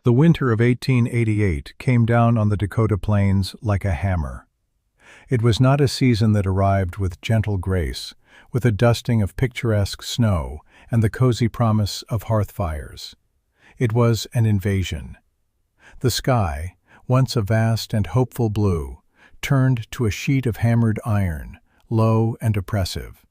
The winter of 1888 came down on the Dakota Plains like a hammer. It was not a season that arrived with gentle grace, with a dusting of picturesque snow and the cozy promise of hearth fires. It was an invasion. The sky, once a vast and hopeful blue, turned to a sheet of hammered iron, low and oppressive.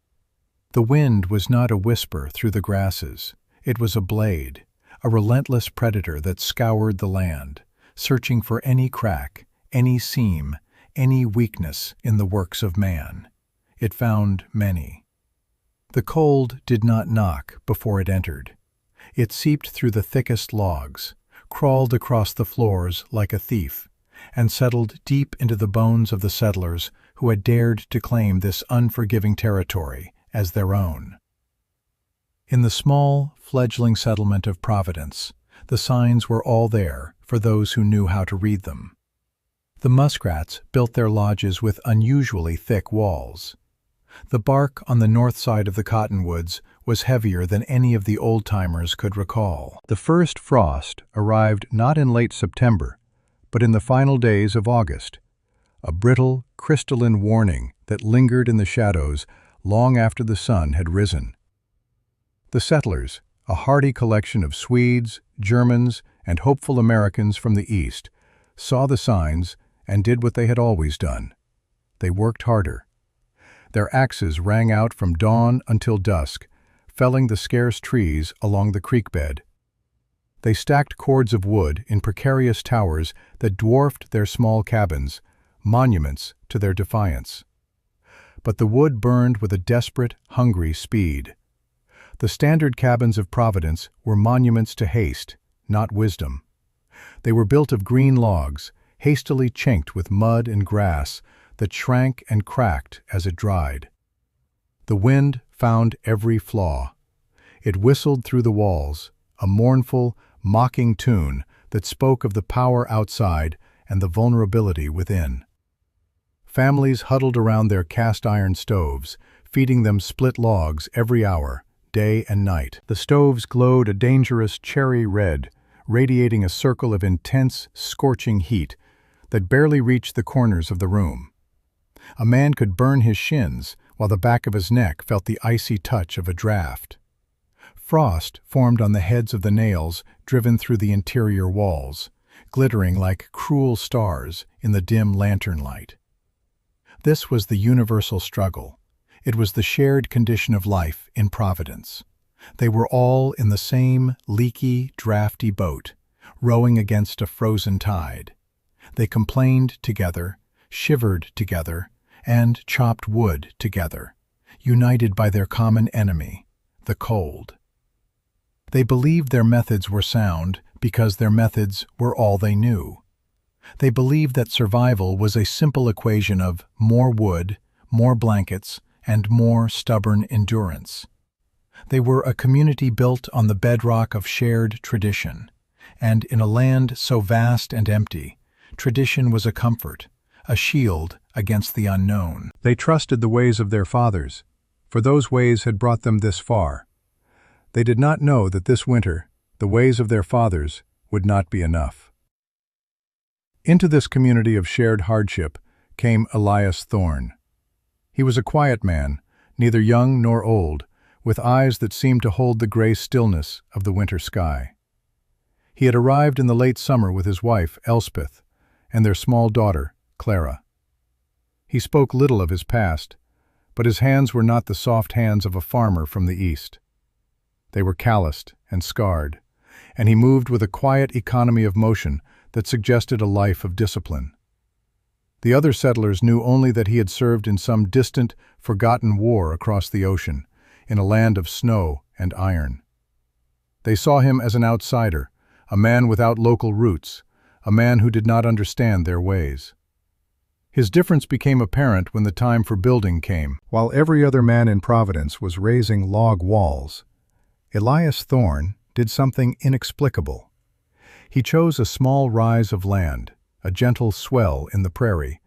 The wind was not a whisper through the grasses. It was a blade, a relentless predator that scoured the land, searching for any crack, any seam, any weakness in the works of man. It found many. The cold did not knock before it entered. It seeped through the thickest logs, crawled across the floors like a thief, and settled deep into the bones of the settlers who had dared to claim this unforgiving territory as their own. In the small, fledgling settlement of Providence, the signs were all there for those who knew how to read them. The muskrats built their lodges with unusually thick walls. The bark on the north side of the cottonwoods was heavier than any of the old-timers could recall. The first frost arrived not in late September, but in the final days of August, a brittle, crystalline warning that lingered in the shadows long after the sun had risen. The settlers, a hardy collection of Swedes, Germans, and hopeful Americans from the East, saw the signs and did what they had always done. They worked harder. Their axes rang out from dawn until dusk, felling the scarce trees along the creek bed. They stacked cords of wood in precarious towers that dwarfed their small cabins, monuments to their defiance. But the wood burned with a desperate, hungry speed. The standard cabins of Providence were monuments to haste, not wisdom. They were built of green logs, hastily chinked with mud and grass, that shrank and cracked as it dried. The wind found every flaw. It whistled through the walls, a mournful, mocking tune that spoke of the power outside and the vulnerability within. Families huddled around their cast-iron stoves, feeding them split logs every hour, day and night. The stoves glowed a dangerous cherry red, radiating a circle of intense, scorching heat that barely reached the corners of the room. A man could burn his shins while the back of his neck felt the icy touch of a draft. Frost formed on the heads of the nails driven through the interior walls, glittering like cruel stars in the dim lantern light. This was the universal struggle. It was the shared condition of life in Providence. They were all in the same leaky, drafty boat, rowing against a frozen tide. They complained together, shivered together, and chopped wood together, united by their common enemy, the cold. They believed their methods were sound because their methods were all they knew. They believed that survival was a simple equation of more wood, more blankets, and more stubborn endurance. They were a community built on the bedrock of shared tradition, and in a land so vast and empty, tradition was a comfort, a shield against the unknown. They trusted the ways of their fathers, for those ways had brought them this far. They did not know that this winter, the ways of their fathers would not be enough. Into this community of shared hardship came Elias Thorne. He was a quiet man, neither young nor old, with eyes that seemed to hold the gray stillness of the winter sky. He had arrived in the late summer with his wife, Elspeth, and their small daughter, Clara. He spoke little of his past, but his hands were not the soft hands of a farmer from the East. They were calloused and scarred, and he moved with a quiet economy of motion that suggested a life of discipline. The other settlers knew only that he had served in some distant, forgotten war across the ocean, in a land of snow and iron. They saw him as an outsider, a man without local roots, a man who did not understand their ways. His difference became apparent when the time for building came. While every other man in Providence was raising log walls, Elias Thorne did something inexplicable. He chose a small rise of land, a gentle swell in the prairie,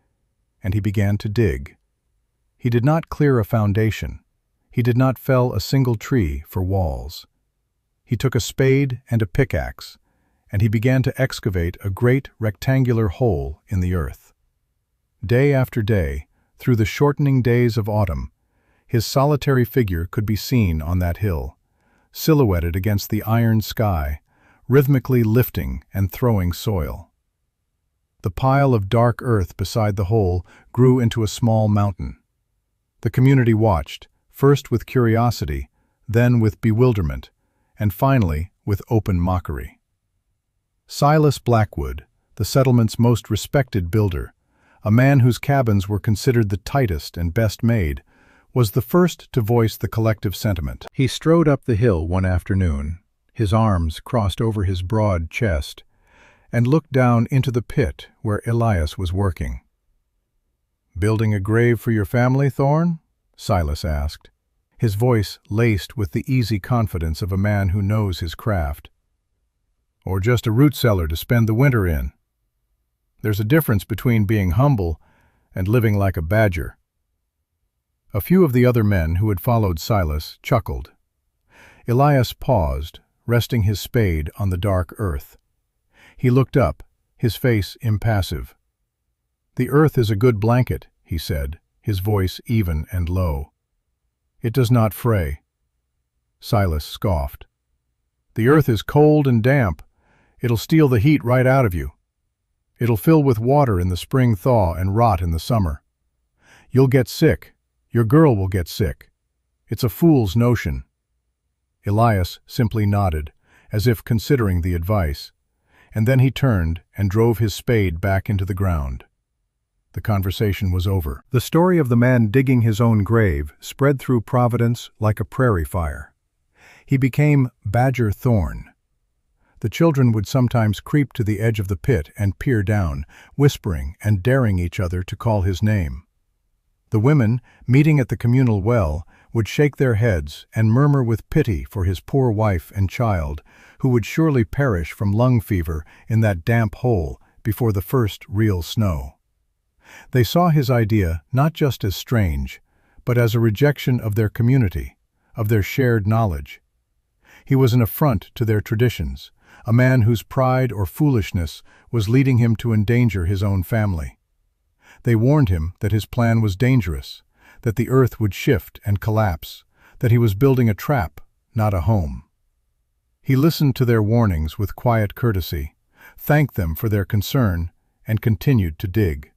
and he began to dig. He did not clear a foundation. He did not fell a single tree for walls. He took a spade and a pickaxe, and he began to excavate a great rectangular hole in the earth. Day after day, through the shortening days of autumn, his solitary figure could be seen on that hill, silhouetted against the iron sky, rhythmically lifting and throwing soil. The pile of dark earth beside the hole grew into a small mountain. The community watched, first with curiosity, then with bewilderment, and finally with open mockery. Silas Blackwood, the settlement's most respected builder, a man whose cabins were considered the tightest and best made, was the first to voice the collective sentiment. He strode up the hill one afternoon, his arms crossed over his broad chest, and looked down into the pit where Elias was working. "Building a grave for your family, Thorne?" Silas asked, his voice laced with the easy confidence of a man who knows his craft. "Or just a root cellar to spend the winter in? There's a difference between being humble and living like a badger." A few of the other men who had followed Silas chuckled. Elias paused, resting his spade on the dark earth. He looked up, his face impassive. "The earth is a good blanket," he said, his voice even and low. "It does not fray." Silas scoffed. "The earth is cold and damp. It'll steal the heat right out of you. It'll fill with water in the spring thaw and rot in the summer. You'll get sick. Your girl will get sick. It's a fool's notion." Elias simply nodded, as if considering the advice, and then he turned and drove his spade back into the ground. The conversation was over. The story of the man digging his own grave spread through Providence like a prairie fire. He became Badger Thorne. The children would sometimes creep to the edge of the pit and peer down, whispering and daring each other to call his name. The women, meeting at the communal well, would shake their heads and murmur with pity for his poor wife and child, who would surely perish from lung fever in that damp hole before the first real snow. They saw his idea not just as strange, but as a rejection of their community, of their shared knowledge. He was an affront to their traditions, a man whose pride or foolishness was leading him to endanger his own family. They warned him that his plan was dangerous, that the earth would shift and collapse, that he was building a trap, not a home. He listened to their warnings with quiet courtesy, thanked them for their concern, and continued to dig.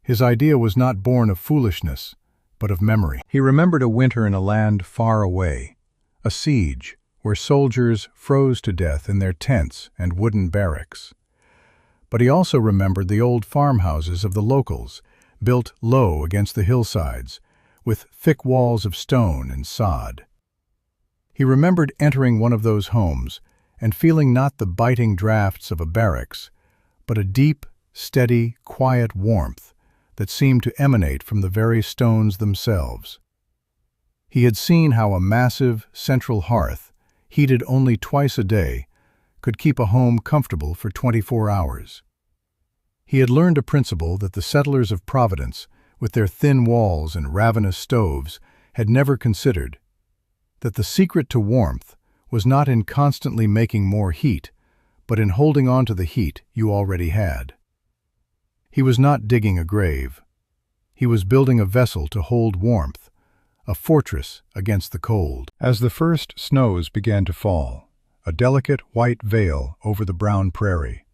His idea was not born of foolishness, but of memory. He remembered a winter in a land far away, a siege where soldiers froze to death in their tents and wooden barracks. But he also remembered the old farmhouses of the locals, built low against the hillsides, with thick walls of stone and sod. He remembered entering one of those homes and feeling not the biting drafts of a barracks, but a deep, steady, quiet warmth that seemed to emanate from the very stones themselves. He had seen how a massive, central hearth, heated only twice a day, could keep a home comfortable for 24 hours. He had learned a principle that the settlers of Providence, with their thin walls and ravenous stoves, had never considered, that the secret to warmth was not in constantly making more heat, but in holding on to the heat you already had. He was not digging a grave. He was building a vessel to hold warmth, a fortress against the cold. As the first snows began to fall, a delicate white veil over the brown prairie,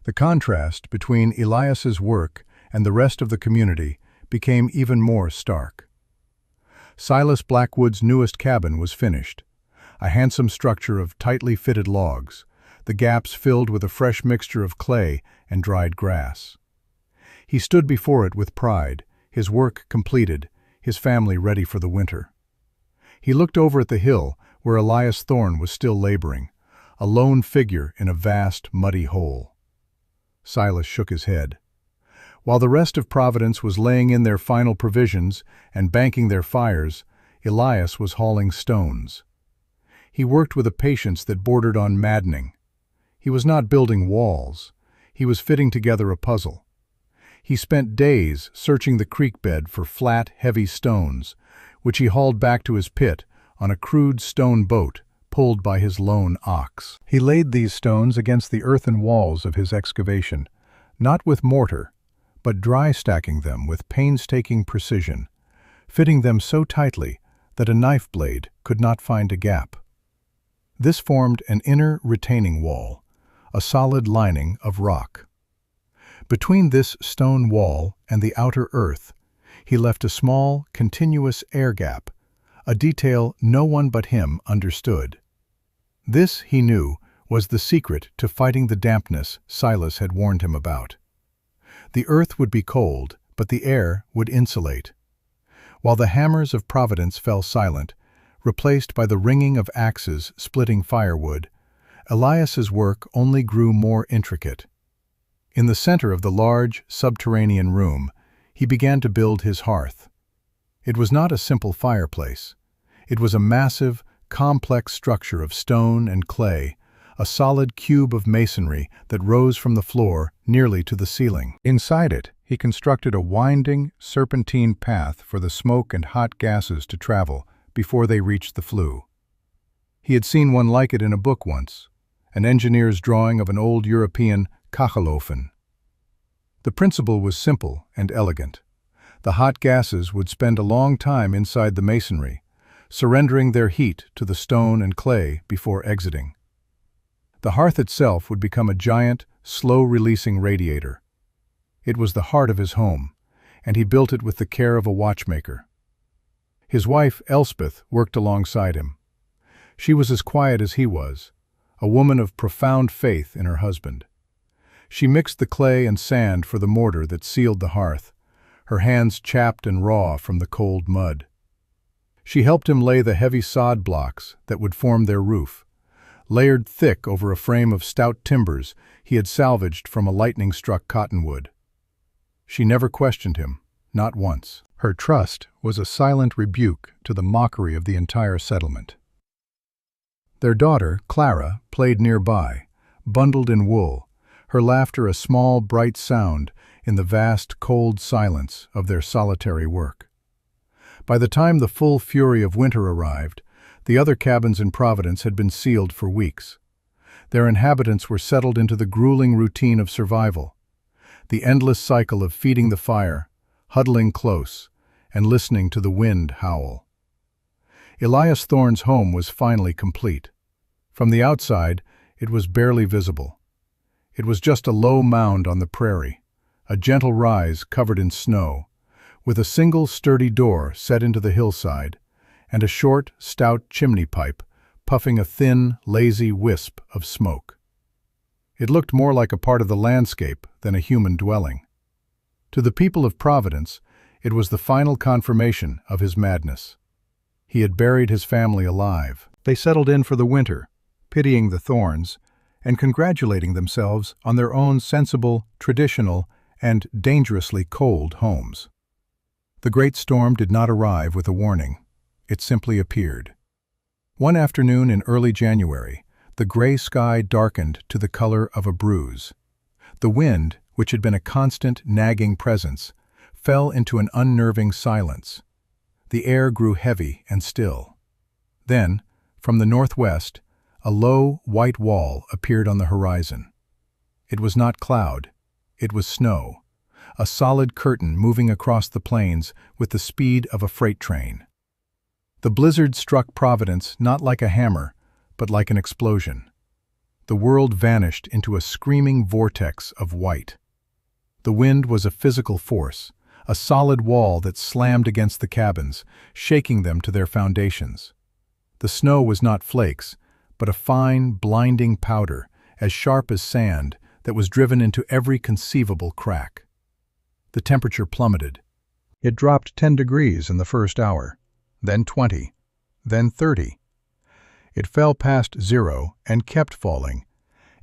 the contrast between Elias's work and the rest of the community became even more stark. Silas Blackwood's newest cabin was finished, a handsome structure of tightly fitted logs, the gaps filled with a fresh mixture of clay and dried grass. He stood before it with pride, his work completed, his family ready for the winter. He looked over at the hill where Elias Thorne was still laboring, a lone figure in a vast, muddy hole. Silas shook his head. While the rest of Providence was laying in their final provisions and banking their fires, Elias was hauling stones. He worked with a patience that bordered on maddening. He was not building walls. He was fitting together a puzzle. He spent days searching the creek bed for flat, heavy stones, which he hauled back to his pit on a crude stone boat pulled by his lone ox. He laid these stones against the earthen walls of his excavation, not with mortar, but dry stacking them with painstaking precision, fitting them so tightly that a knife blade could not find a gap. This formed an inner retaining wall, a solid lining of rock. Between this stone wall and the outer earth, he left a small, continuous air gap, a detail no one but him understood. This, he knew, was the secret to fighting the dampness Silas had warned him about. The earth would be cold, but the air would insulate. While the hammers of Providence fell silent, replaced by the ringing of axes splitting firewood, Elias's work only grew more intricate. In the center of the large, subterranean room, he began to build his hearth. It was not a simple fireplace. It was a massive, complex structure of stone and clay, a solid cube of masonry that rose from the floor nearly to the ceiling. Inside it, he constructed a winding, serpentine path for the smoke and hot gases to travel before they reached the flue. He had seen one like it in a book once, an engineer's drawing of an old European Kachelofen. The principle was simple and elegant. The hot gases would spend a long time inside the masonry, surrendering their heat to the stone and clay before exiting. The hearth itself would become a giant, slow-releasing radiator. It was the heart of his home, and he built it with the care of a watchmaker. His wife, Elspeth, worked alongside him. She was as quiet as he was, a woman of profound faith in her husband. She mixed the clay and sand for the mortar that sealed the hearth, her hands chapped and raw from the cold mud. She helped him lay the heavy sod blocks that would form their roof, layered thick over a frame of stout timbers he had salvaged from a lightning-struck cottonwood. She never questioned him, not once. Her trust was a silent rebuke to the mockery of the entire settlement. Their daughter, Clara, played nearby, bundled in wool, her laughter a small, bright sound in the vast, cold silence of their solitary work. By the time the full fury of winter arrived, the other cabins in Providence had been sealed for weeks. Their inhabitants were settled into the grueling routine of survival, the endless cycle of feeding the fire, huddling close, and listening to the wind howl. Elias Thorne's home was finally complete. From the outside, it was barely visible. It was just a low mound on the prairie, a gentle rise covered in snow, with a single sturdy door set into the hillside, and a short, stout chimney pipe puffing a thin, lazy wisp of smoke. It looked more like a part of the landscape than a human dwelling. To the people of Providence, it was the final confirmation of his madness. He had buried his family alive. They settled in for the winter, pitying the Thornes, and congratulating themselves on their own sensible, traditional, and dangerously cold homes. The great storm did not arrive with a warning. It simply appeared. One afternoon in early January, the gray sky darkened to the color of a bruise. The wind, which had been a constant, nagging presence, fell into an unnerving silence. The air grew heavy and still. Then, from the northwest, a low, white wall appeared on the horizon. It was not cloud, it was snow, a solid curtain moving across the plains with the speed of a freight train. The blizzard struck Providence not like a hammer, but like an explosion. The world vanished into a screaming vortex of white. The wind was a physical force, a solid wall that slammed against the cabins, shaking them to their foundations. The snow was not flakes, but a fine, blinding powder, as sharp as sand, that was driven into every conceivable crack. The temperature plummeted. It dropped 10 degrees in the first hour, then 20, then 30. It fell past 0 and kept falling,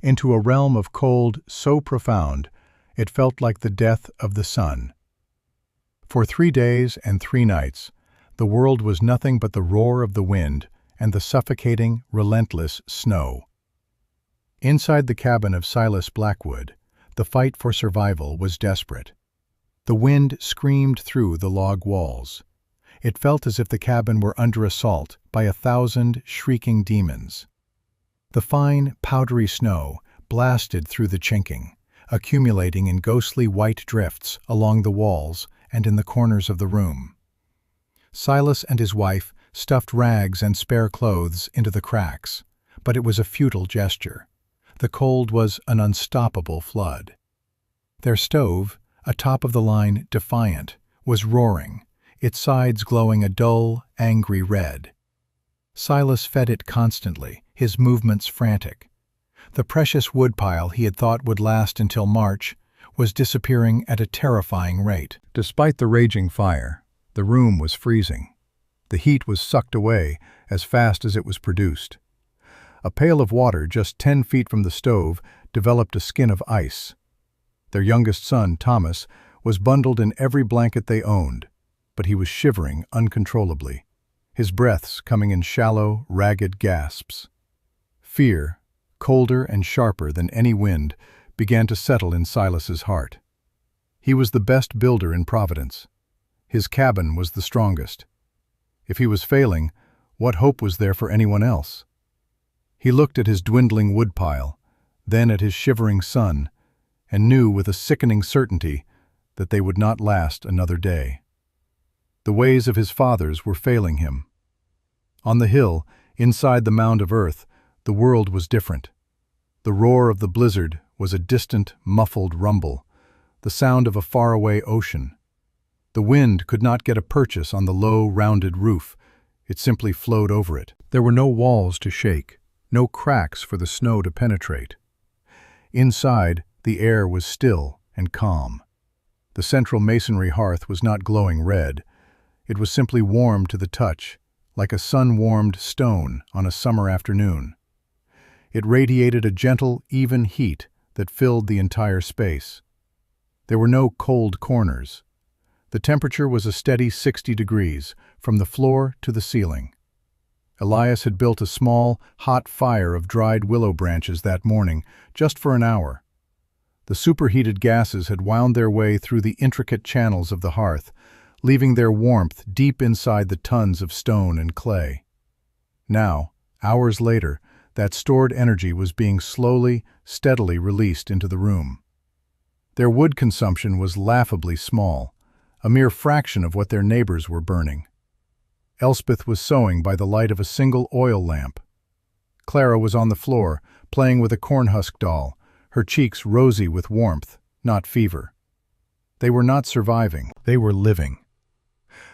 into a realm of cold so profound it felt like the death of the sun. For 3 days and 3 nights, the world was nothing but the roar of the wind and the suffocating, relentless snow. Inside the cabin of Silas Blackwood, the fight for survival was desperate. The wind screamed through the log walls. It felt as if the cabin were under assault by 1,000 shrieking demons. The fine, powdery snow blasted through the chinking, accumulating in ghostly white drifts along the walls and in the corners of the room. Silas and his wife stuffed rags and spare clothes into the cracks, but it was a futile gesture. The cold was an unstoppable flood. Their stove, atop of the line Defiant, was roaring, its sides glowing a dull, angry red. Silas fed it constantly, his movements frantic. The precious woodpile he had thought would last until March was disappearing at a terrifying rate. Despite the raging fire, the room was freezing. The heat was sucked away as fast as it was produced. A pail of water just 10 feet from the stove developed a skin of ice. Their youngest son, Thomas, was bundled in every blanket they owned, but he was shivering uncontrollably, his breaths coming in shallow, ragged gasps. Fear, colder and sharper than any wind, began to settle in Silas's heart. He was the best builder in Providence. His cabin was the strongest. If he was failing, what hope was there for anyone else? He looked at his dwindling woodpile, then at his shivering son, and knew with a sickening certainty that they would not last another day. The ways of his fathers were failing him. On the hill, inside the mound of earth, the world was different. The roar of the blizzard was a distant, muffled rumble, the sound of a faraway ocean. The wind could not get a purchase on the low, rounded roof. It simply flowed over it. There were no walls to shake, no cracks for the snow to penetrate. Inside, the air was still and calm. The central masonry hearth was not glowing red. It was simply warm to the touch, like a sun-warmed stone on a summer afternoon. It radiated a gentle, even heat that filled the entire space. There were no cold corners. The temperature was a steady 60 degrees, from the floor to the ceiling. Elias had built a small, hot fire of dried willow branches that morning, just for an hour. The superheated gases had wound their way through the intricate channels of the hearth, leaving their warmth deep inside the tons of stone and clay. Now, hours later, that stored energy was being slowly, steadily released into the room. Their wood consumption was laughably small, a mere fraction of what their neighbors were burning. Elspeth was sewing by the light of a single oil lamp. Clara was on the floor, playing with a cornhusk doll, her cheeks rosy with warmth, not fever. They were not surviving, they were living.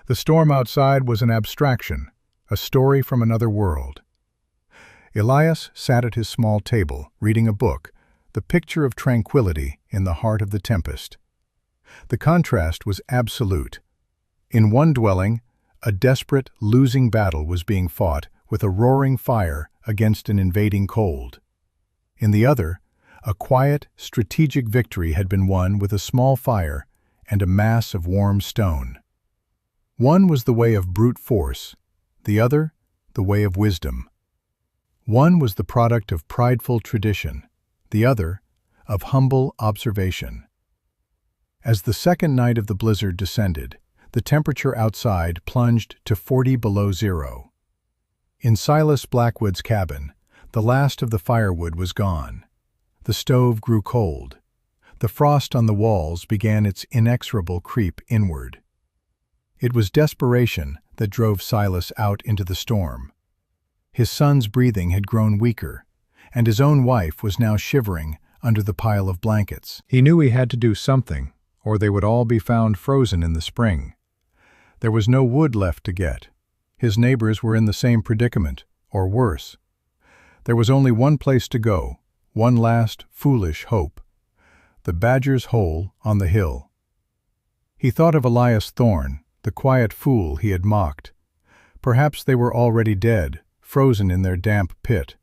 The storm outside was an abstraction, a story from another world. Elias sat at his small table, reading a book, the picture of tranquility in the heart of the tempest. The contrast was absolute. In one dwelling, a desperate, losing battle was being fought with a roaring fire against an invading cold. In the other, a quiet, strategic victory had been won with a small fire and a mass of warm stone. One was the way of brute force, the other, the way of wisdom. One was the product of prideful tradition, the other, of humble observation. As the second night of the blizzard descended, the temperature outside plunged to 40 below zero. In Silas Blackwood's cabin, the last of the firewood was gone. The stove grew cold. The frost on the walls began its inexorable creep inward. It was desperation that drove Silas out into the storm. His son's breathing had grown weaker, and his own wife was now shivering under the pile of blankets. He knew he had to do something, or they would all be found frozen in the spring. There was no wood left to get. His neighbors were in the same predicament, or worse. There was only one place to go, one last foolish hope: the Badger's Hole on the hill. He thought of Elias Thorne, the quiet fool he had mocked. Perhaps they were already dead, frozen in their damp pit.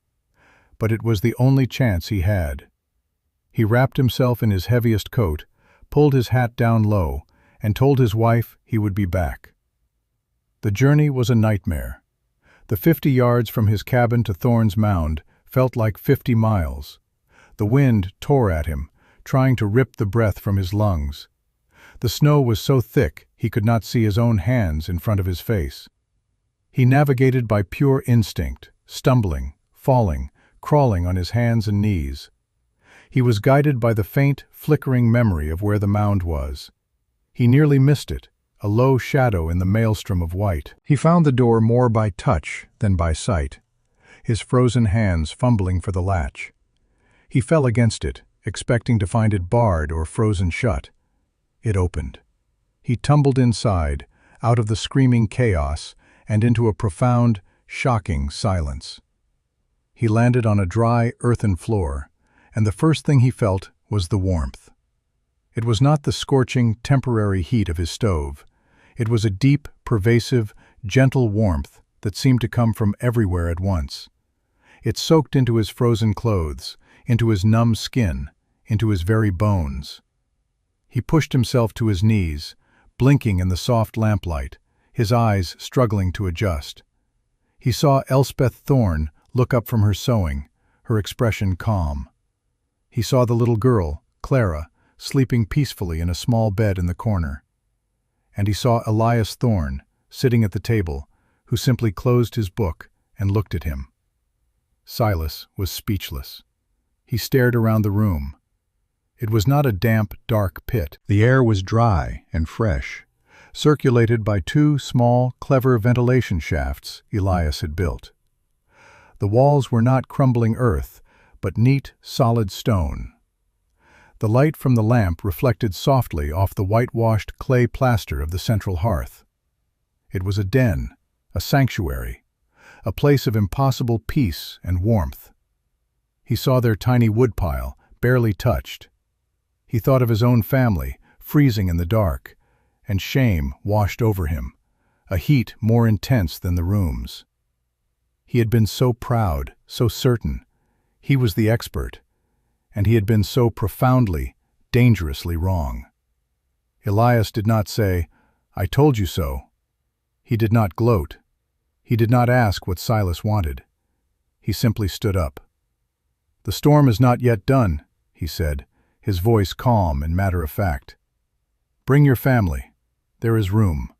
But it was the only chance he had. He wrapped himself in his heaviest coat, pulled his hat down low, and told his wife he would be back. The journey was a nightmare. The 50 yards from his cabin to Thorne's mound felt like 50 miles. The wind tore at him, trying to rip the breath from his lungs. The snow was so thick He could not see his own hands in front of his face. He navigated by pure instinct, stumbling, falling, crawling on his hands and knees. He was guided by the faint, flickering memory of where the mound was. He nearly missed it, a low shadow in the maelstrom of white. He found the door more by touch than by sight, his frozen hands fumbling for the latch. He fell against it, expecting to find it barred or frozen shut. It opened. He tumbled inside, out of the screaming chaos, and into a profound, shocking silence. He landed on a dry, earthen floor, and the first thing he felt was the warmth. It was not the scorching, temporary heat of his stove. It was a deep, pervasive, gentle warmth that seemed to come from everywhere at once. It soaked into his frozen clothes, into his numb skin, into his very bones. He pushed himself to his knees, blinking in the soft lamplight, his eyes struggling to adjust. He saw Elspeth Thorne look up from her sewing, her expression calm. He saw the little girl, Clara, sleeping peacefully in a small bed in the corner. And he saw Elias Thorne, sitting at the table, who simply closed his book and looked at him. Silas was speechless. He stared around the room. It was not a damp, dark pit. The air was dry and fresh, circulated by two small, clever ventilation shafts Elias had built. The walls were not crumbling earth, but neat, solid stone. The light from the lamp reflected softly off the whitewashed clay plaster of the central hearth. It was a den, a sanctuary, a place of impossible peace and warmth. He saw their tiny woodpile, barely touched. He thought of his own family, freezing in the dark, and shame washed over him, a heat more intense than the room's. He had been so proud, so certain. He was the expert, and he had been so profoundly, dangerously wrong. Elias did not say, "I told you so." He did not gloat. He did not ask what Silas wanted. He simply stood up. "The storm is not yet done," he said, his voice calm and matter-of-fact. "Bring your family. There is room."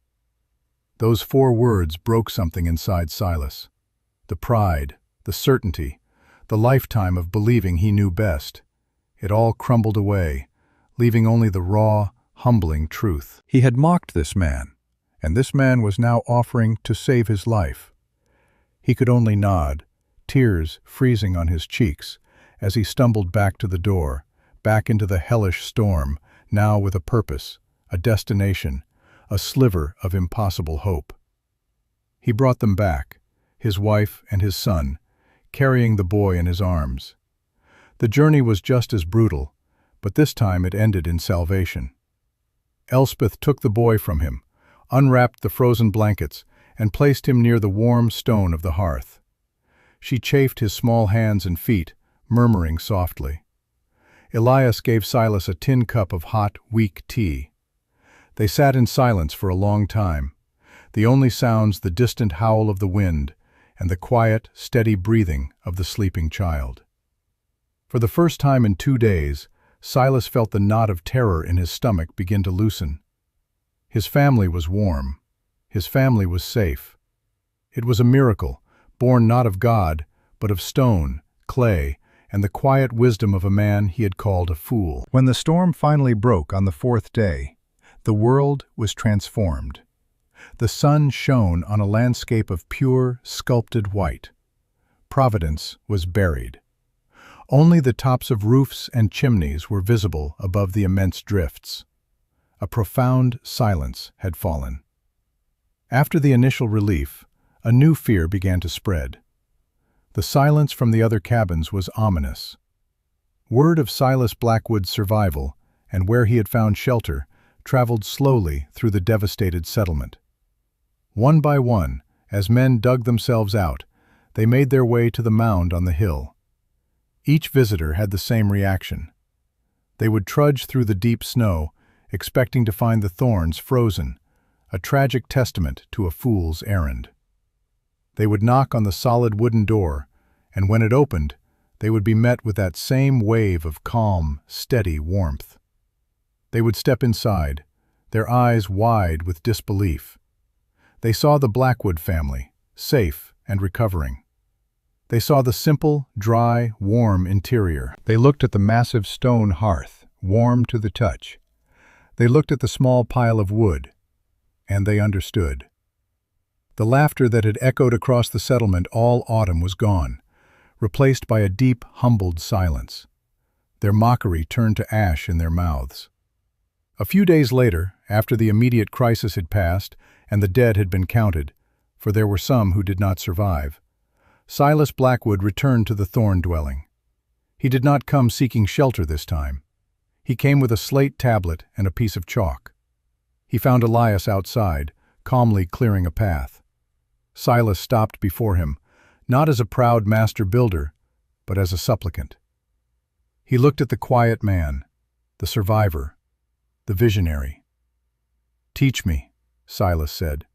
Those 4 words broke something inside Silas. The pride, the certainty, the lifetime of believing he knew best. It all crumbled away, leaving only the raw, humbling truth. He had mocked this man, and this man was now offering to save his life. He could only nod, tears freezing on his cheeks, as he stumbled back to the door, back into the hellish storm, now with a purpose, a destination, a sliver of impossible hope. He brought them back, his wife and his son, carrying the boy in his arms. The journey was just as brutal, but this time it ended in salvation. Elspeth took the boy from him, unwrapped the frozen blankets, and placed him near the warm stone of the hearth. She chafed his small hands and feet, murmuring softly. Elias gave Silas a tin cup of hot, weak tea. They sat in silence for a long time, the only sounds the distant howl of the wind and the quiet, steady breathing of the sleeping child. For the first time in 2 days, Silas felt the knot of terror in his stomach begin to loosen. His family was warm. His family was safe. It was a miracle, born not of God, but of stone, clay, and the quiet wisdom of a man he had called a fool. When the storm finally broke on the 4th day, the world was transformed. The sun shone on a landscape of pure, sculpted white. Providence was buried. Only the tops of roofs and chimneys were visible above the immense drifts. A profound silence had fallen. After the initial relief, a new fear began to spread. The silence from the other cabins was ominous. Word of Silas Blackwood's survival and where he had found shelter traveled slowly through the devastated settlement. One by one, as men dug themselves out, they made their way to the mound on the hill. Each visitor had the same reaction. They would trudge through the deep snow, expecting to find the Thornes frozen, a tragic testament to a fool's errand. They would knock on the solid wooden door, and when it opened, they would be met with that same wave of calm, steady warmth. They would step inside, their eyes wide with disbelief. They saw the Blackwood family, safe and recovering. They saw the simple, dry, warm interior. They looked at the massive stone hearth, warm to the touch. They looked at the small pile of wood, and they understood. The laughter that had echoed across the settlement all autumn was gone, replaced by a deep, humbled silence. Their mockery turned to ash in their mouths. A few days later, after the immediate crisis had passed and the dead had been counted, for there were some who did not survive, Silas Blackwood returned to the Thorn dwelling. He did not come seeking shelter this time. He came with a slate tablet and a piece of chalk. He found Elias outside, calmly clearing a path. Silas stopped before him, not as a proud master builder, but as a supplicant. He looked at the quiet man, the survivor, the visionary. "Teach me," Silas said.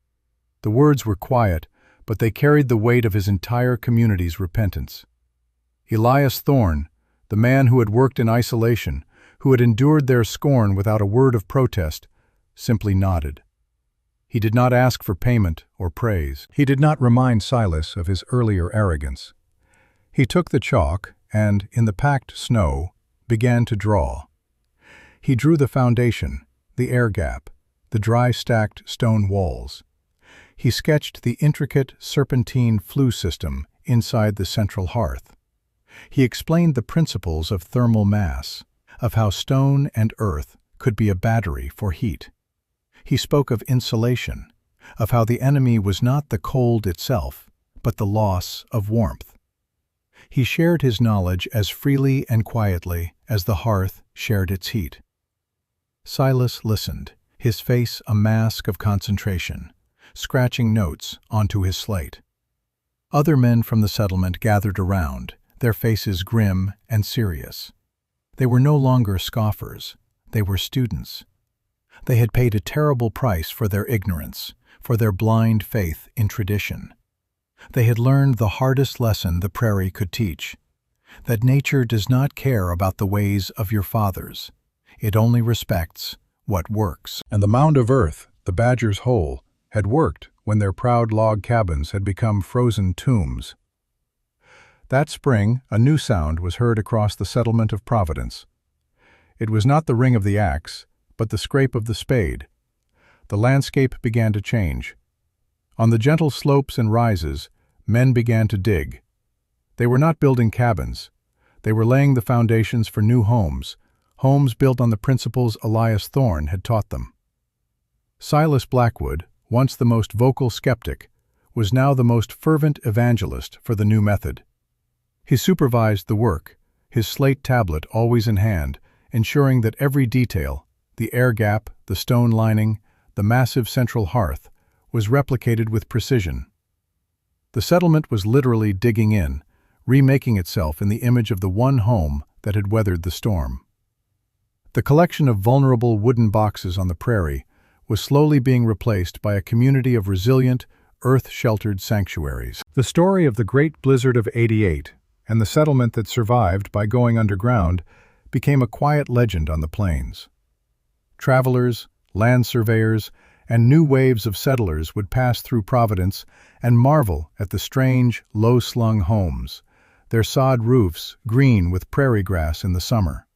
The words were quiet, but they carried the weight of his entire community's repentance. Elias Thorn, the man who had worked in isolation, who had endured their scorn without a word of protest, simply nodded. He did not ask for payment or praise. He did not remind Silas of his earlier arrogance. He took the chalk and, in the packed snow, began to draw. He drew the foundation, the air gap, the dry stacked stone walls. He sketched the intricate serpentine flue system inside the central hearth. He explained the principles of thermal mass, of how stone and earth could be a battery for heat. He spoke of insulation, of how the enemy was not the cold itself, but the loss of warmth. He shared his knowledge as freely and quietly as the hearth shared its heat. Silas listened, his face a mask of concentration, scratching notes onto his slate. Other men from the settlement gathered around, their faces grim and serious. They were no longer scoffers, they were students. They had paid a terrible price for their ignorance, for their blind faith in tradition. They had learned the hardest lesson the prairie could teach, that nature does not care about the ways of your fathers. It only respects what works. And the mound of earth, the badger's hole, had worked when their proud log cabins had become frozen tombs. That spring, a new sound was heard across the settlement of Providence. It was not the ring of the axe, but the scrape of the spade. The landscape began to change. On the gentle slopes and rises, men began to dig. They were not building cabins. They were laying the foundations for new homes, homes built on the principles Elias Thorn had taught them. Silas Blackwood, once the most vocal skeptic, was now the most fervent evangelist for the new method. He supervised the work, his slate tablet always in hand, ensuring that every detail, the air gap, the stone lining, the massive central hearth, was replicated with precision. The settlement was literally digging in, remaking itself in the image of the one home that had weathered the storm. The collection of vulnerable wooden boxes on the prairie was slowly being replaced by a community of resilient, earth-sheltered sanctuaries. The story of the Great Blizzard of '88 and the settlement that survived by going underground became a quiet legend on the plains. Travelers, land surveyors, and new waves of settlers would pass through Providence and marvel at the strange, low-slung homes, their sod roofs green with prairie grass in the summer.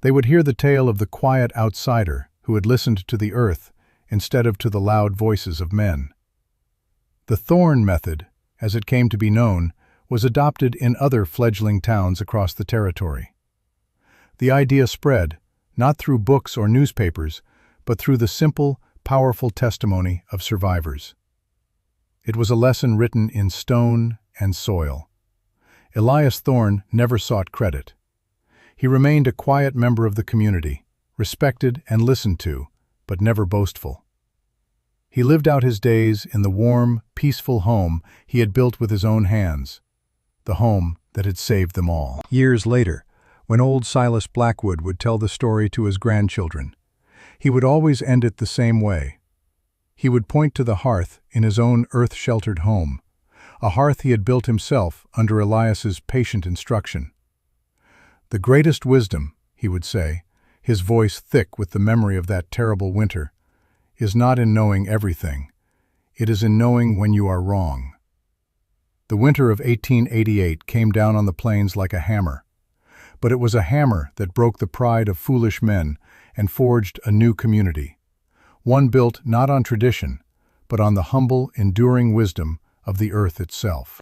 They would hear the tale of the quiet outsider who had listened to the earth instead of to the loud voices of men. The Thorn method, as it came to be known, was adopted in other fledgling towns across the territory. The idea spread, not through books or newspapers, but through the simple, powerful testimony of survivors. It was a lesson written in stone and soil. Elias Thorn never sought credit. He remained a quiet member of the community, respected and listened to, but never boastful. He lived out his days in the warm, peaceful home he had built with his own hands, the home that had saved them all. Years later, when old Silas Blackwood would tell the story to his grandchildren, he would always end it the same way. He would point to the hearth in his own earth-sheltered home, a hearth he had built himself under Elias's patient instruction. The greatest wisdom, he would say, his voice thick with the memory of that terrible winter, is not in knowing everything. It is in knowing when you are wrong. The winter of 1888 came down on the plains like a hammer. But it was a hammer that broke the pride of foolish men and forged a new community. One built not on tradition, but on the humble, enduring wisdom of the earth itself.